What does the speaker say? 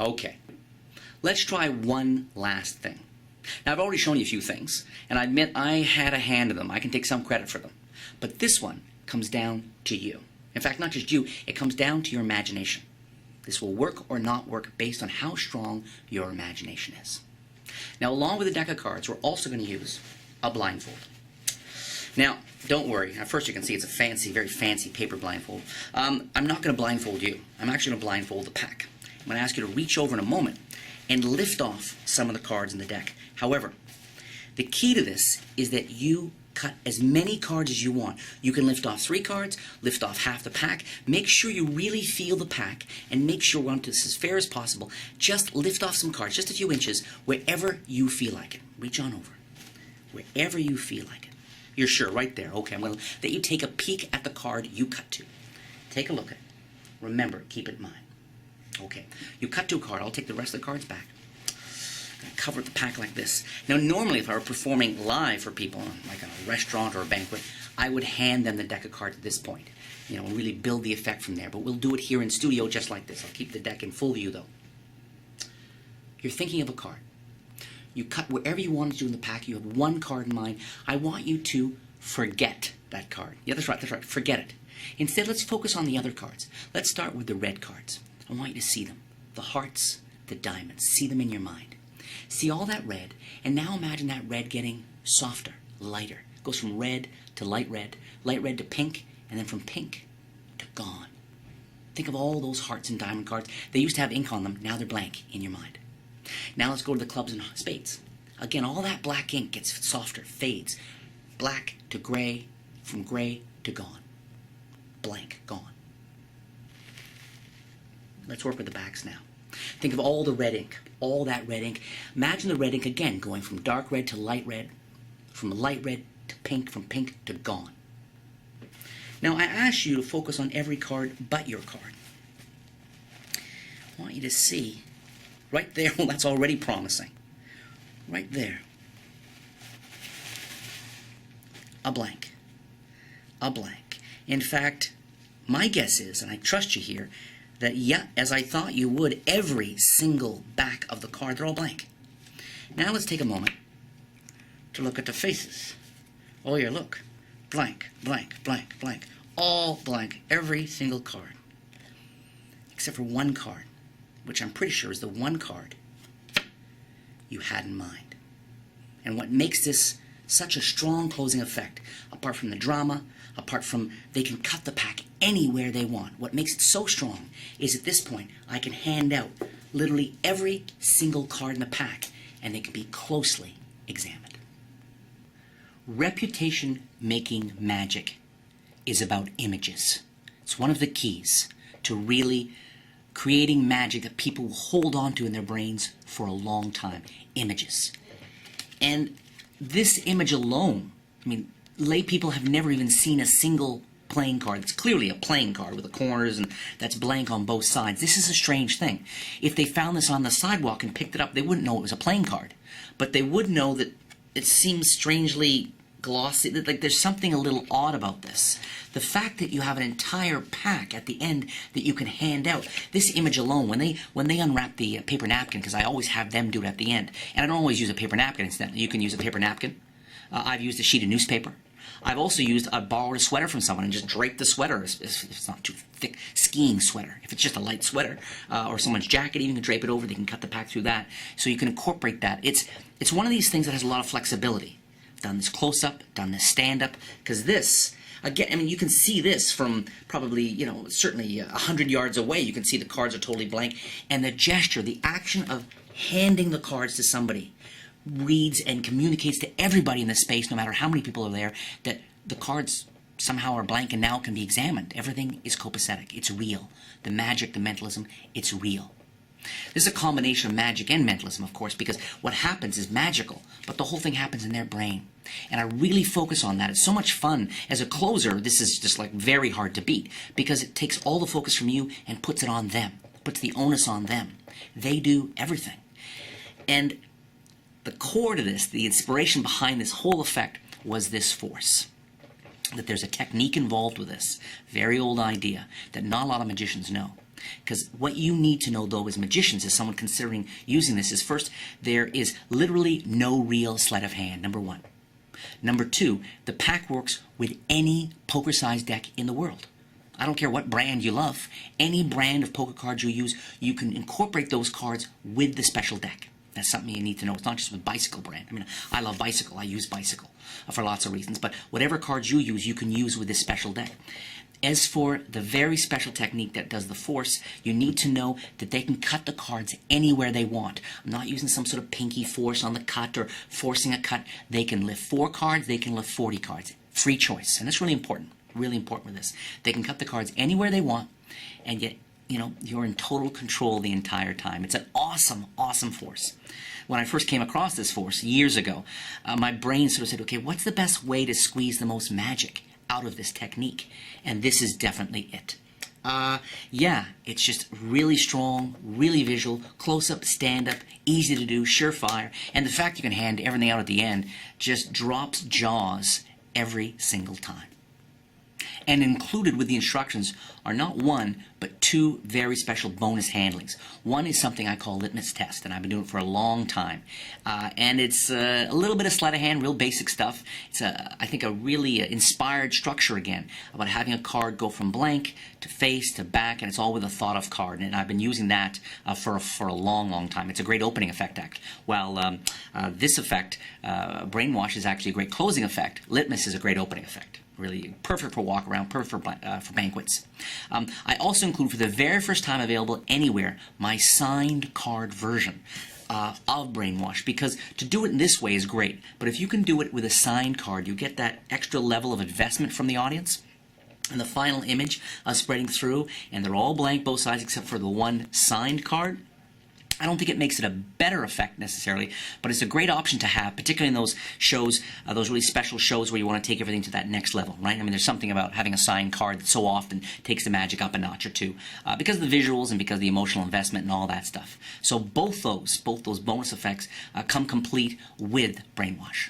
Okay, let's try one last thing. Now, I've already shown you a few things, and I admit I had a hand in them. I can take some credit for them. But this one comes down to you. In fact, not just you, it comes down to your imagination. This will work or not work based on how strong your imagination is. Now, along with the deck of cards, we're also going to use a blindfold. Now, don't worry. At first you can see it's a fancy, very fancy paper blindfold. I'm not going to blindfold you. I'm actually going to blindfold the pack. I'm going to ask you to reach over in a moment and lift off some of the cards in the deck. However, the key to this is that you cut as many cards as you want. You can lift off 3 cards, lift off half the pack. Make sure you really feel the pack, and make sure, we're on to this as fair as possible. Just lift off some cards, just a few inches, wherever you feel like it. Reach on over. Wherever you feel like it. You're sure, right there. Okay, I'm going to let you take a peek at the card you cut to. Take a look at it. Remember, keep it in mind. Okay, you cut to a card. I'll take the rest of the cards back. I'm going to cover the pack like this. Now, normally, if I were performing live for people, like a restaurant or a banquet, I would hand them the deck of cards at this point. You know, and really build the effect from there. But we'll do it here in studio just like this. I'll keep the deck in full view, though. You're thinking of a card. You cut wherever you want to do in the pack. You have one card in mind. I want you to forget that card. Yeah, that's right, forget it. Instead, let's focus on the other cards. Let's start with the red cards. I want you to see them. The hearts, the diamonds. See them in your mind. See all that red, and now imagine that red getting softer, lighter. It goes from red to light red to pink, and then from pink to gone. Think of all those hearts and diamond cards. They used to have ink on them. Now they're blank in your mind. Now let's go to the clubs and spades. Again, all that black ink gets softer, fades. Black to gray, from gray to gone. Blank, gone. Let's work with the backs now. Think of all the red ink, all that red ink. Imagine the red ink again going from dark red to light red, from light red to pink, from pink to gone. Now I ask you to focus on every card but your card. I want you to see right there. Well, that's already promising. Right there. A blank. A blank. In fact, my guess is, and I trust you here, that yeah, as I thought you would, every single back of the card, they're all blank. Now let's take a moment to look at the faces. Oh yeah, look. Blank, blank, blank, blank. All blank. Every single card. Except for one card, which I'm pretty sure is the one card you had in mind. And what makes this such a strong closing effect, apart from the drama, apart from they can cut the pack anywhere they want, what makes it so strong is at this point I can hand out literally every single card in the pack, and they can be closely examined. Reputation-making magic is about images. It's one of the keys to really creating magic that people will hold on to in their brains for a long time. Images. And this image alone, I mean, lay people have never even seen a single playing card. It's clearly a playing card with the corners and that's blank on both sides. This is a strange thing. If they found this on the sidewalk and picked it up, they wouldn't know it was a playing card. But they would know that it seems strangely glossy, that like there's something a little odd about this. The fact that you have an entire pack at the end that you can hand out, this image alone, when they unwrap the paper napkin, because I always have them do it at the end, and I don't always use a paper napkin, incidentally. You can use a paper napkin. I've used a sheet of newspaper. I've also borrowed a sweater from someone and just draped the sweater, if it's not too thick, skiing sweater. If it's just a light sweater, or someone's jacket, even can drape it over, they can cut the pack through that. So you can incorporate that. It's one of these things that has a lot of flexibility. I've done this close-up, done this stand-up, because this, again, I mean, you can see this from probably, you know, certainly 100 yards away. You can see the cards are totally blank. And the gesture, the action of handing the cards to somebody reads and communicates to everybody in the space, no matter how many people are there, that the cards somehow are blank and now can be examined. Everything is copacetic. It's real. The magic, the mentalism, it's real. This is a combination of magic and mentalism, of course, because what happens is magical, but the whole thing happens in their brain. And I really focus on that. It's so much fun. As a closer, this is just like very hard to beat, because it takes all the focus from you and puts it on them, puts the onus on them. They do everything. And the core to this, the inspiration behind this whole effect, was this force. That there's a technique involved with this, very old idea, that not a lot of magicians know. Because what you need to know, though, as magicians, as someone considering using this, is first, there is literally no real sleight of hand, number one. Number two, the pack works with any poker-sized deck in the world. I don't care what brand you love. Any brand of poker cards you use, you can incorporate those cards with the special deck. That's something you need to know. It's not just with Bicycle brand. I mean, I love Bicycle. I use Bicycle for lots of reasons. But whatever cards you can use with this special deck. As for the very special technique that does the force, you need to know that they can cut the cards anywhere they want. I'm not using some sort of pinky force on the cut or forcing a cut. They can lift 4 cards. They can lift 40 cards. Free choice. And that's really important. Really important with this. They can cut the cards anywhere they want, and yet, you're in total control the entire time. It's an awesome, awesome force. When I first came across this force years ago, my brain sort of said, okay, what's the best way to squeeze the most magic out of this technique? And this is definitely it. Yeah, it's just really strong, really visual, close-up, stand-up, easy to do, surefire, and the fact you can hand everything out at the end just drops jaws every single time. And included with the instructions are not one, but 2 very special bonus handlings. One is something I call LITMUS test, and I've been doing it for a long time. And it's a little bit of sleight of hand, real basic stuff. It's, I think, a really inspired structure, again, about having a card go from blank to face to back, and it's all with a thought of card. And I've been using that for a long, long time. It's a great opening effect, actually. While this effect, Brainwash, is actually a great closing effect, LITMUS is a great opening effect. Really perfect for walk around, perfect for banquets. I also include, for the very first time available anywhere, my signed card version of Brainwash, because to do it in this way is great, but if you can do it with a signed card, you get that extra level of investment from the audience. And the final image spreading through, and they're all blank, both sides, except for the one signed card. I don't think it makes it a better effect necessarily, but it's a great option to have, particularly in those shows, those really special shows where you want to take everything to that next level, right? I mean, there's something about having a signed card that so often takes the magic up a notch or two because of the visuals and because of the emotional investment and all that stuff. So both those bonus effects come complete with Brainwash.